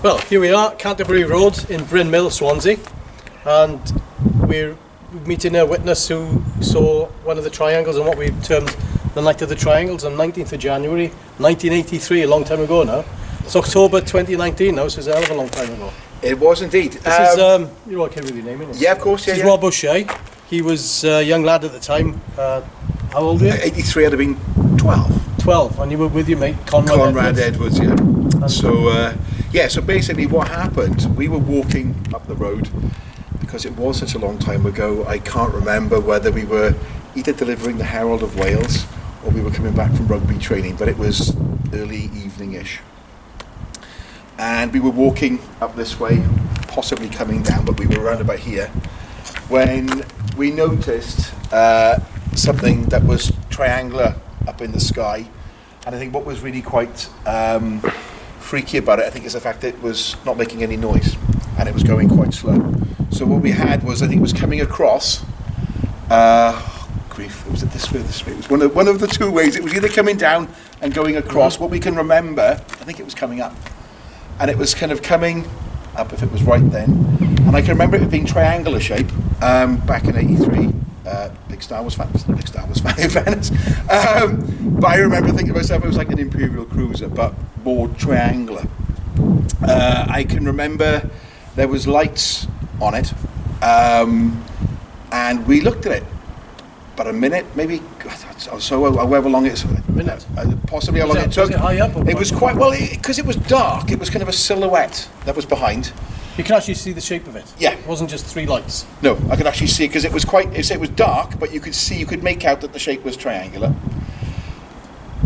Well, here we are, Canterbury Road in Bryn Mill, Swansea, and we're meeting a witness who saw one of the triangles on what we've termed the Night of the Triangles on 19th of January 1983, a long time ago now. It's October 2019 now, so it's a hell of a long time ago. It was indeed. This is, you're okay with your name, isn't it? Yeah, of course, yeah. This is Rob O Shea. He was a young lad at the time. How old were you? 83, I'd have been 12. 12, and you were with your mate Conrad Edwards, yeah. So, so basically what happened, we were walking up the road, because it was such a long time ago, I can't remember whether we were either delivering the Herald of Wales or we were coming back from rugby training, but it was early evening-ish. And we were walking up this way, possibly coming down, but we were around about here, when we noticed something that was triangular up in the sky. And I think what was really quite freaky about it, I think, is the fact that it was not making any noise and it was going quite slow. So what we had was, I think it was coming across, was it this way or this way? It was one of the two ways. It was either coming down and going across. What we can remember, I think it was coming up. And it was kind of coming up, if it was right then. And I can remember it being triangular shape back in '83. Big Star Wars fan in fairness. But I remember thinking to myself, it was like an Imperial Cruiser, but more triangular. I can remember there was lights on it, and we looked at it. About a minute, maybe, so however long it's a minute, possibly how long it took. Was it high up? It was quite, well, because it was dark, it was kind of a silhouette that was behind. You can actually see the shape of it? Yeah. It wasn't just three lights? No, I could actually see it, because it was quite, it was dark, but you could make out that the shape was triangular.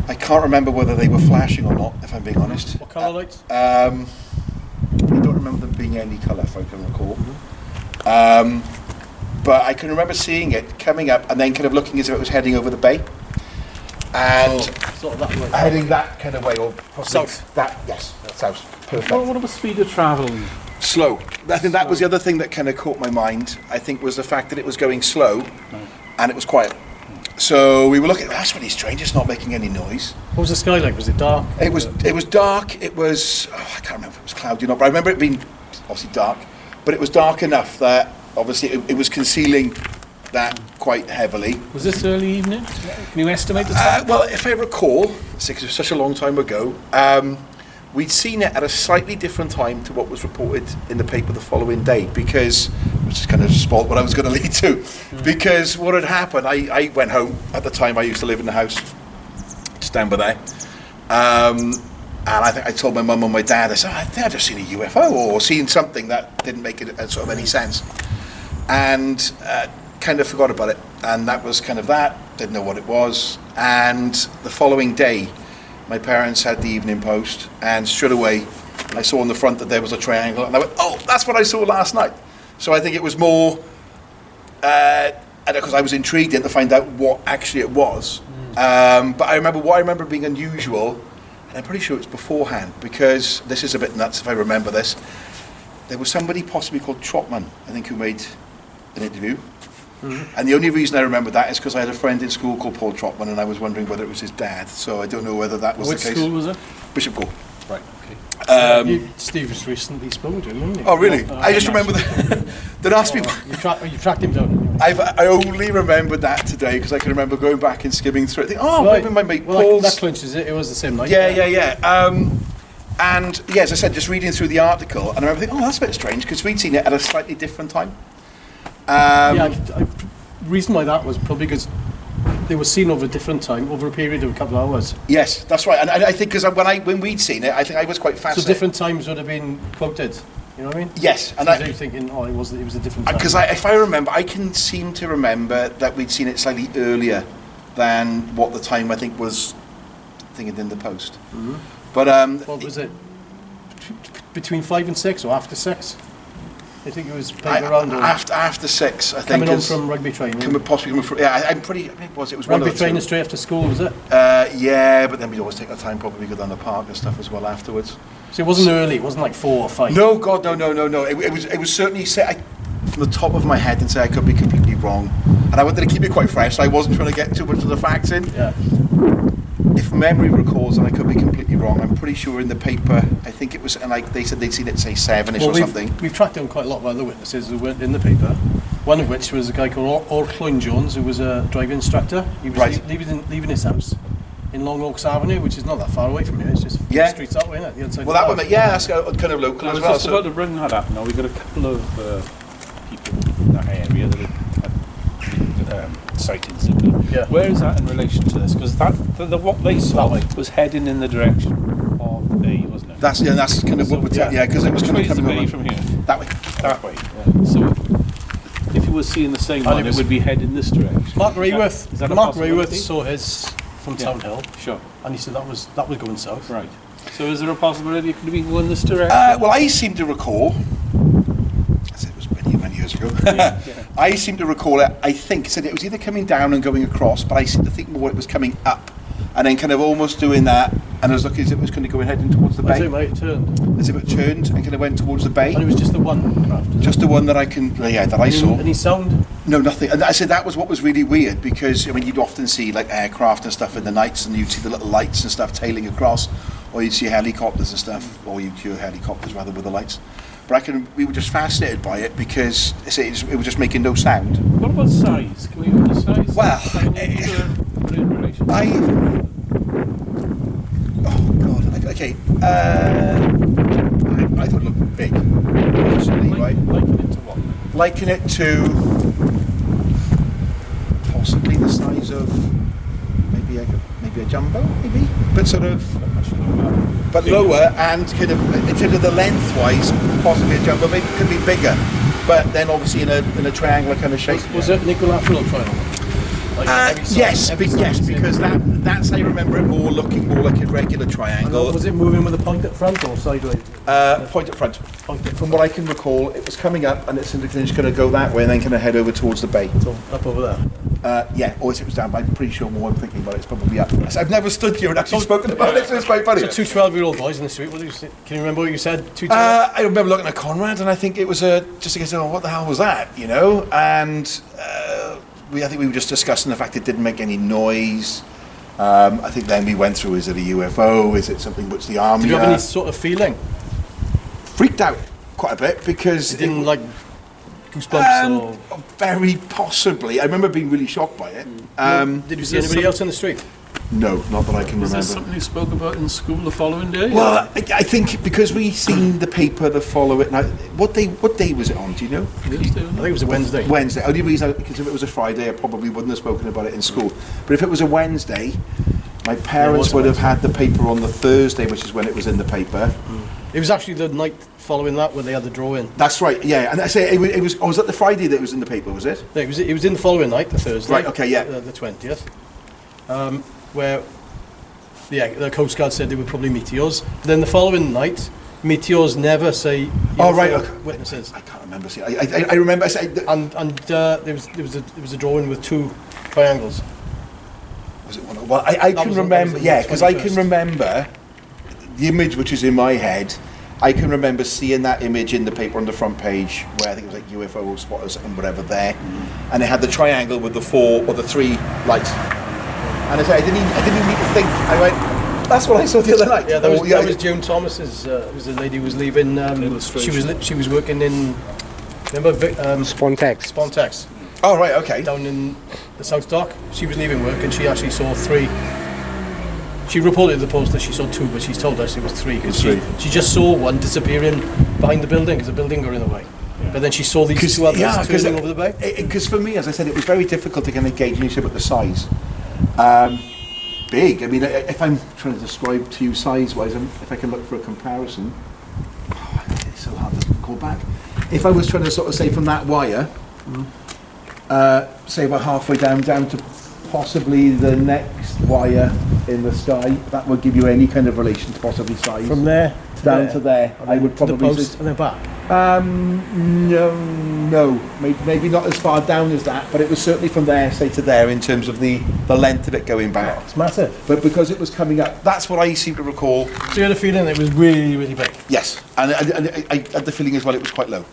I can't remember whether they were flashing or not, if I'm being honest. What colour lights? I don't remember them being any colour, if I can recall. Mm-hmm. But I can remember seeing it coming up and then kind of looking as if it was heading over the bay. And sort of that way. Heading that kind of way, or south. South. Perfect. What was the speed of travel? Slow. I think that was the other thing that kind of caught my mind, I think, was the fact that it was going slow and it was quiet. So we were looking, that's really strange, it's not making any noise. What was the sky like? Was it dark? It was dark, it was, I can't remember if it was cloudy or not, but I remember it being obviously dark, but it was dark enough that obviously it was concealing that quite heavily. Was this early evening? Can you estimate the time? Well, if I recall, because it was such a long time ago, we'd seen it at a slightly different time to what was reported in the paper the following day, because, which is kind of spoilt what I was going to lead to, because what had happened, I went home. At the time I used to live in the house just down by there, and I think I told my mum and my dad, I said, I think I'd just seen a UFO or seen something that didn't make it sort of any sense, and kind of forgot about it, and that was kind of that, didn't know what it was. And the following day my parents had the Evening Post, and straight away I saw on the front that there was a triangle, and I went, oh, that's what I saw last night. So I think it was more, because I was intrigued in to find out what actually it was. But I remember being unusual, and I'm pretty sure it's beforehand, because this is a bit nuts if I remember this. There was somebody possibly called Trotman, I think, who made an interview. And the only reason I remember that is because I had a friend in school called Paul Trotman, and I was wondering whether it was his dad. So I don't know whether that was the case. Which school was it? Bishop Gore. Right, okay. Steve has recently spoken to him, hasn't he? Oh, really? I just remember that asked me. You tracked him down. I only remembered that today because I can remember going back and skimming through it. Thinking, maybe my mate Paul's. Paul's. That clinches it. It was the same night. Yeah. And yeah, as I said, just reading through the article, and I remember thinking, that's a bit strange because we'd seen it at a slightly different time. Reason why that was probably because they were seen over a different time, over a period of a couple of hours. Yes, that's right. And I think because when we'd seen it, I think I was quite fascinated. So different times would have been quoted. You know what I mean? Yes, and I was thinking, it was a different time. Because if I remember, I can seem to remember that we'd seen it slightly earlier than what the time I think was thinking in the Post. Mm-hmm. But what was it? Between 5 and 6 or after 6? I think it was playing around. After 6, I think. Coming on from rugby training. Possibly coming from. Yeah, I'm pretty. I think it was. It was rugby one of the training two. straight after school, was it? Yeah, but then we'd always take our time, probably go down the park and stuff as well afterwards. So it wasn't early. It wasn't like 4 or 5. No, God, no. It was certainly set from the top of my head, and say I could be completely wrong, and I wanted to keep it quite fresh. So I wasn't trying to get too much of the facts in. Yeah. If from memory recalls, and I could be completely wrong, I'm pretty sure in the paper, I think it was, and like they said they'd seen it say 7-ish or something. We've tracked down quite a lot of other witnesses who weren't in the paper. One of which was a guy called Orcloyn Jones, who was a driving instructor. He was leaving his house in Long Oaks Avenue, which is not that far away from here. It's just 4 streets that way, isn't it? The other side. Well, that one, yeah, that's kind of local as well. I was just about to bring that up. Now we've got a couple of people in that area that have sightings. Yeah. Where is that in relation to this? Because what they saw was heading in the direction of the bay, wasn't it? That's kind of what we're telling. Yeah, because it was kind of coming bay from here. That way. That way. Yeah. So if you were seeing the same one, it would be heading this direction. Mark Rayworth saw his from Yeah. Town Hill, Sure. and he said that was going south. Right. So is there a possibility it could be going this direction? Well, I seem to recall. I said it was many years ago. Yeah. I seem to recall it. I think said it was either coming down and going across, but I seem to think more it was coming up, and then kind of almost doing that. And I was looking as if it was going to go heading towards the I bay. think it turned, As if it turned and kind of went towards the bay. and it was just the one craft. Just the one that that I saw. Any sound? No, nothing. And I said that was what was really weird, because I mean you'd often see like aircraft and stuff in the nights, and you'd see the little lights and stuff tailing across, or you'd see helicopters and stuff, or you'd hear helicopters rather with the lights. But we were just fascinated by it because it was just making no sound. What about size? Can we go to size? Well, oh god, okay. I thought it looked big, personally, right? Liken it to what? Liken it to possibly the size of maybe a jumbo, maybe, but sort of, but lower, and kind of in terms of the lengthwise, possibly a jumbo, maybe could be bigger, but then obviously in a triangular kind of shape. Was it an equilateral triangle? Yes, because that's I remember it looking more like a regular triangle. Was it moving with a point at front or sideways? Point at front. From what I can recall, it was coming up and it's just going to go that way and then kind of head over towards the bay. So up over there. Yeah, or if it was down, but I'm pretty sure more I'm thinking about it, it's probably up. I've never stood here and actually spoken about it, so it's quite funny. So two 12-year-old boys in the street. What did you say? Can you remember what you said? I remember looking at Conrad and I think it was just against, oh, what the hell was that, you know? And I think we were just discussing the fact it didn't make any noise. I think then we went through, is it a UFO? Is it something which the army... Did you have any sort of feeling? Freaked out quite a bit because... You didn't like goosebumps or... Very possibly. I remember being really shocked by it. Did you see anybody else in the street? No, not that I can remember. Is this something you spoke about in school the following day? Well, I think because we seen the paper the following night. What day was it on? Do you know? Wednesday, I think it was a Wednesday. Wednesday. Only reason, because if it was a Friday, I probably wouldn't have spoken about it in school. But if it was a Wednesday, my parents would have had the paper on the Thursday, which is when it was in the paper. It was actually the night following that when they had the draw-in. That's right. Yeah, and I say it was. Oh, was that the Friday that it was in the paper? Was it? No, it was in the following night, the Thursday. Right. Okay. Yeah. The 20th. Where the Coast Guard said they were probably meteors. But then the following night, meteors never say witnesses. I can't remember. See, I remember. There was a drawing with two triangles. Was it one? Well, I can remember. Yeah, because I can remember the image which is in my head. I can remember seeing that image in the paper on the front page, where I think it was like UFO spotters and whatever there, and it had the triangle with the 4 or the 3 lights. And I said, I didn't even need to think. I went, that's what I saw the other night. Yeah, that was Joan Thomas's. It was the lady who was leaving. She was working in. Remember Spontex. Oh right, okay. Down in the South Dock. She was leaving work and she actually saw 3. She reported to the post that she saw 2, but she's told us it was 3 because she just saw one disappearing behind the building because the building got in the way. Yeah. But then she saw these 2 others turning over the bay. Because for me, as I said, it was very difficult to kind of gauge anything about the size. Big. I mean, if I'm trying to describe to you size-wise, if I can look for a comparison, it's so hard to call back. If I was trying to sort of say from that wire, say about halfway down to possibly the next wire in the sky, that would give you any kind of relation to possibly size. From there down to there, I would probably the post and then back. No, maybe not as far down as that, but it was certainly from there, say to there, in terms of the length of it going back. Oh, it's massive. But because it was coming up, that's what I seem to recall. So you had a feeling it was really, really big? Yes, and I had the feeling as well it was quite low.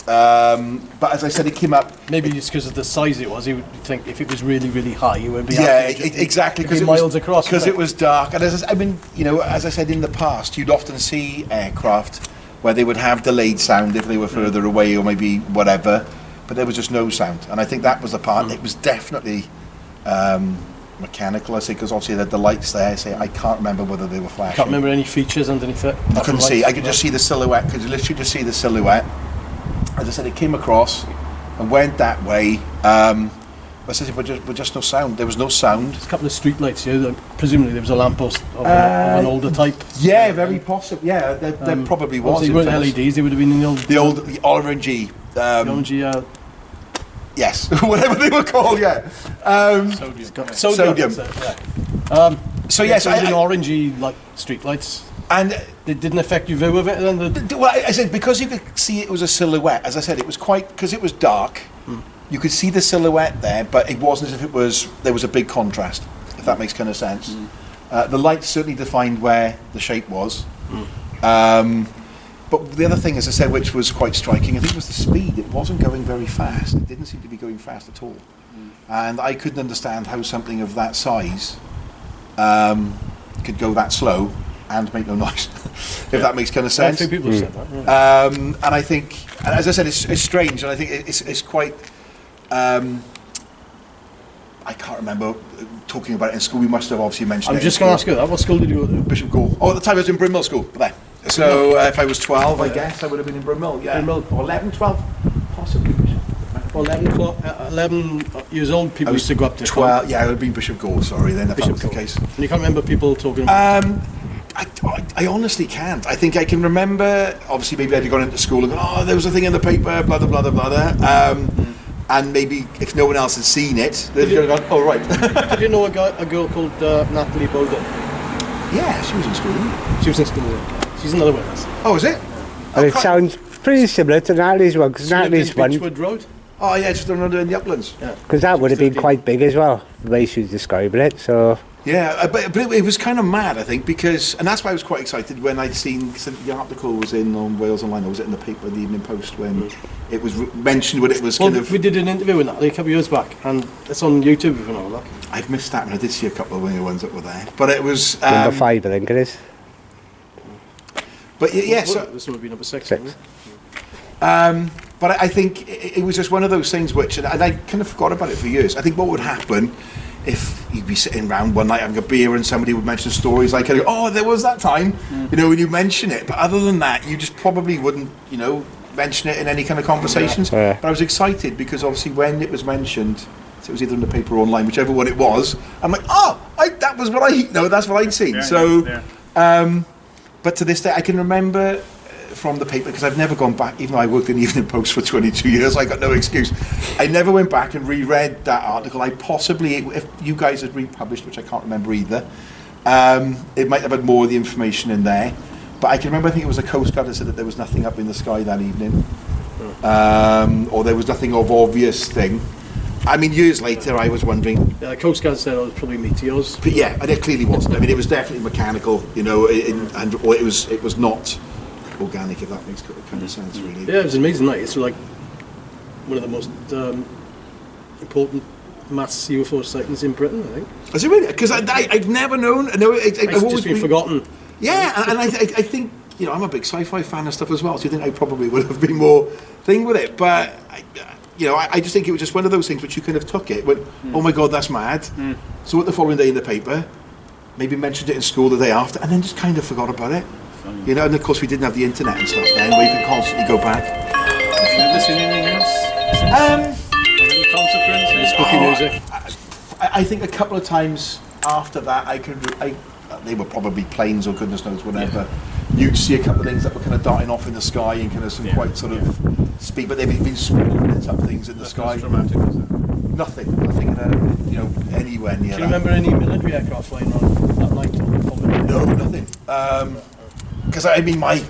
But as I said, it came up. Maybe just because of the size it was, you would think if it was really, really high, it would be Exactly, because miles across. Because it was dark, and as I said in the past, you'd often see aircraft where they would have delayed sound if they were further away or maybe whatever, but there was just no sound, and I think that was the part. It was definitely mechanical, I say, because obviously the lights there. I can't remember whether they were flashing. Can't remember any features underneath it. I couldn't see. I could just see the silhouette. Could literally just see the silhouette. As I said, it came across and went that way. I said, but just no sound. There was no sound. There's a couple of street lights here. Presumably there was a lamppost of an older type. Yeah, very possible. Yeah, there probably was. They weren't LEDs. They would have been in the orangey. Orangey. Yes, whatever they were called. Yeah. Sodium. So yes, orangey like street lights. And it didn't affect your view of it then? Well, I said, because you could see it was a silhouette, as I said, it was because it was dark, you could see the silhouette there, but it wasn't as if there was a big contrast, if that makes kind of sense. The light certainly defined where the shape was. But the other thing, as I said, which was quite striking, I think was the speed. It wasn't going very fast. It didn't seem to be going fast at all. And I couldn't understand how something of that size could go that slow and make no noise, if that makes kind of sense. A few people have said that. And I think, as I said, it's strange, and I think it's quite. I can't remember talking about it in school. We must have obviously mentioned it. I'm just going to ask you that. What school did you go to? Bishop Gore. Oh, at the time I was in Bryn Mawr School, there. So if I was 12, I guess I would have been in Bryn Mawr. Yeah. Bryn Mawr. Or 11, 12, possibly. Well, 11 years old, people used to go up to 12. Yeah, it would have been Bishop Gore. Sorry, then if that was the case. And you can't remember people talking about. I honestly can't. I think I can remember. Obviously, maybe I'd gone into school and gone, "Oh, there was a thing in the paper, blah blah blah blah blah." And maybe if no one else had seen it, they'd have gone, "Oh, right." Did you know a girl called Natalie Bowden? Yeah, she was in school. She was in school. She's another witness. Oh, is it? And it sounds pretty similar to Natalie's one, because Natalie's one. Beechwood Road. Oh yeah, just around in the uplands. Yeah. Because that would have been quite big as well, the way she was describing it. So. Yeah, but it was kind of mad, I think, because, and that's why I was quite excited when I'd seen the article was in on Wales Online, or was it in the paper, the Evening Post, when it was mentioned when it was kind of. We did an interview with Natalie a couple of years back, and it's on YouTube if you know that. I've missed that, and I did see a couple of the ones that were there, but it was number 5, I think it is. But yeah, so this would be number 6. but I think it was just one of those things which, and I kind of forgot about it for years. I think what would happen if you'd be sitting around one night having a beer and somebody would mention stories like, "Oh, there was that time," when you mention it. But other than that, you just probably wouldn't, mention it in any kind of conversations. Yeah. But I was excited because obviously when it was mentioned, so it was either in the paper or online, whichever one it was, I'm like, that was what that's what I'd seen. But to this day, I can remember from the paper, because I've never gone back, even though I worked in the Evening Post for 22 years, I got no excuse. I never went back and reread that article. I possibly, if you guys had republished, which I can't remember either, it might have had more of the information in there. But I can remember, I think it was the Coast Guard that said that there was nothing up in the sky that evening, or there was nothing of obvious thing. I mean, years later, I was wondering. Yeah, the Coast Guard said it was probably meteors. But yeah, and it clearly wasn't. I mean, it was definitely mechanical, or it was not organic, if that makes kind of sense, really. Yeah, it was amazing night. It's like one of the most important mass UFO sightings in Britain, I think. Is it really? Because I've never known. It's just been forgotten. Yeah, and I think, I'm a big sci-fi fan and stuff as well, so you think I probably would have been more thing with it, but I just think it was just one of those things which you kind of took it, went, oh my God, that's mad. So what the following day in the paper, maybe mentioned it in school the day after, and then just kind of forgot about it. Funny. And of course we didn't have the internet and stuff then, where you could constantly go back. Have you ever seen anything else? Any consequences? Spooky music. I think a couple of times after that, they were probably planes or goodness knows whatever. Yeah. You'd see a couple of things that were kind of darting off in the sky and kind of some quite sort of speed, but they've been small lit up things in the sky. Dramatic, was it? Nothing anywhere near. Do you remember any military aircraft flying around that night? No, nothing. Because I mean, my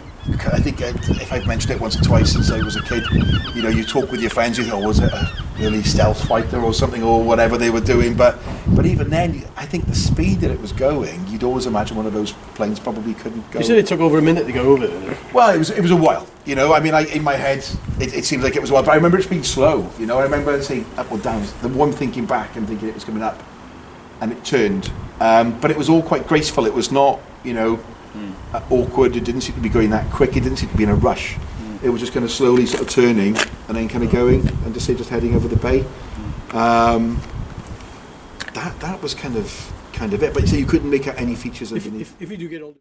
I think if I've mentioned it once or twice since I was a kid, you know, you talk with your friends, you think, oh, was it a early stealth fighter or something, or whatever they were doing, but even then, I think the speed that it was going, you'd always imagine one of those planes probably couldn't go. You said it took over a minute to go over it. Well, it was a while, you know. I mean, in my head, it seems like it was a while, but I remember it being slow, you know. I remember saying up or down. The one thinking back and thinking it was coming up, and it turned. But it was all quite graceful. It was not, you know, awkward. It didn't seem to be going that quick. It didn't seem to be in a rush. It was just kind of slowly sort of turning and then kind of going and just heading over the bay. That was kind of it. But you say you couldn't make out any features underneath. If you do get older.